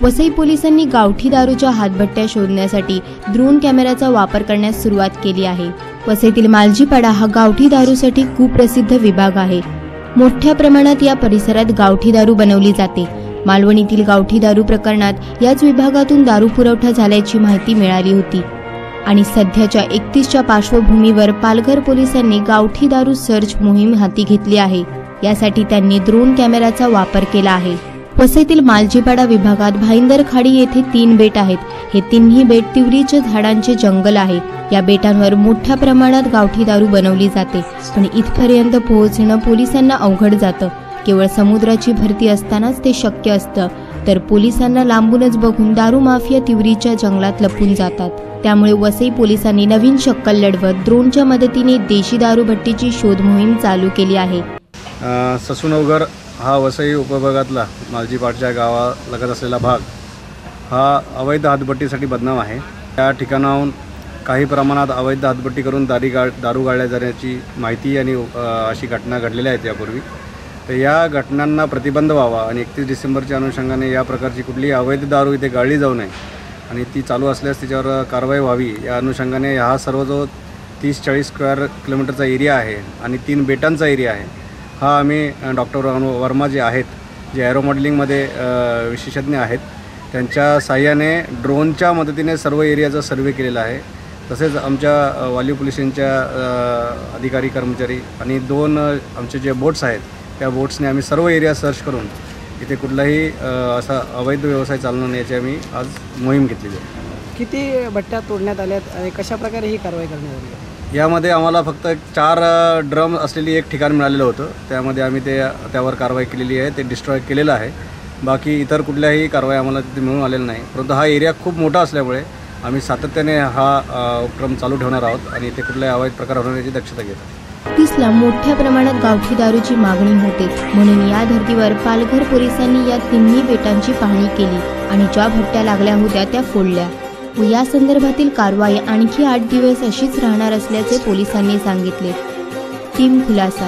वसई पोलिसांनी गावठी दारूच्या हातभट्ट्या शोधण्यासाठी ड्रोन कॅमेराचा वापर करण्यास सुरुवात केली आहे। वसईतील मालजीपाडा हा गावठी दारूसाठी खूप प्रसिद्ध विभाग आहे। मोठ्या प्रमाणात या परिसरात गावठी दारू बनवली जाते। मालवणीतील गावठी दारू प्रकरणात याच विभागातून दारू पुरवठा झाल्याची माहिती मिळाली होती आणि सध्याच्या 31च्या पार्श्वभूमीवर पालघर पोलिसांनी गावठी दारू सर्च मोहीम हाती घेतली आहे। यासाठी त्यांनी ड्रोन कॅमेराचा वापर केला आहे। वसईतील मालजीपाडा विभागात भाईंदर खाडी येथे 3 बेट आहेत। हे तिन्ही बेट तिवरीच्या झाडांचे जंगल आहे। या बेटांवर मोठ्या प्रमाणात गावठी दारू बनवली जाते, पण इथपर्यंत पोहोचणं पोलिसांना अवघड जातं। केवळ समुद्राची भरती असतानाच ते शक्य असतं, तर पोलिसांना लांबूनच बघून दारू माफिया तिवरीच्या जंगलात लपून जातात। त्यामुळे वसई पोलिसांनी नवीन शक्कल लढवत ड्रोनच्या मदतीने देशी दारूभट्टीची शोध मोहीम चालू केली आहे। ससूनवघर हा वसई उपविभागातला मालजीपाडच्या गावालगत असलेला भाग हा अवैध हातभट्टीसाठी बदनाम आहे। त्या ठिकाणाहून काही प्रमाणात अवैध हातभट्टी करून दारू गाळल्या जाण्याची माहिती आणि अशी घटना घडलेल्या आहेत यापूर्वी। तर या घटनांना प्रतिबंध व्हावा आणि 31 डिसेंबरच्या अनुषंगाने या प्रकारची कुठलीही अवैध दारू इथे गाळली जाऊ नये आणि ती चालू असल्यास तिच्यावर कारवाई व्हावी या अनुषंगाने हा सर्व जो 30-40 स्क्वेअर किलोमीटरचा एरिया आहे आणि 3 बेटांचा एरिया आहे हा आम्ही डॉक्टर वर्मा जे आहेत, जे एरो मॉडेलिंगमध्ये विशेषज्ञ आहेत, त्यांच्या साह्याने ड्रोनच्या मदतीने सर्व एरियाचा सर्वे केलेला आहे। तसेच आमच्या वालीव पोलीस स्टेशनच्या अधिकारी कर्मचारी आणि 2 आमचे जे बोट्स आहेत त्या बोट्सने आम्ही सर्व एरिया सर्च करून इथे कुठलाही असा अवैध व्यवसाय चालणार नाही याची आम्ही आज मोहीम घेतलेली आहे। किती भट्ट्या तोडण्यात आल्यात आणि कशा प्रकारे ही कारवाई करण्यात आली? यामध्ये आम्हाला फक्त 4 ड्रम असलेली एक ठिकाण मिळालेलं होतं, त्यामध्ये आम्ही त्यावर कारवाई केलेली आहे, ते डिस्ट्रॉय केलेलं आहे। बाकी इतर कुठल्याही कारवाई आम्हाला तिथे मिळून आलेलं नाही, परंतु हा एरिया खूप मोठा असल्यामुळे आम्ही सातत्याने हा उपक्रम चालू ठेवणार आहोत आणि इथे कुठल्याही अवैध प्रकार होण्याची दक्षता घेत आहोत। तिसला मोठ्या प्रमाणात गावठी दारूची मागणी होते, म्हणून या धर्तीवर पालघर पोलिसांनी या तिन्ही बेटांची पाहणी केली आणि ज्या भट्ट्या लागल्या होत्या त्या फोडल्या व या संदर्भातील कारवाई आणखी 8 दिवस अशीच राहणार असल्याचे पोलिसांनी सांगितले। टीम खुलासा।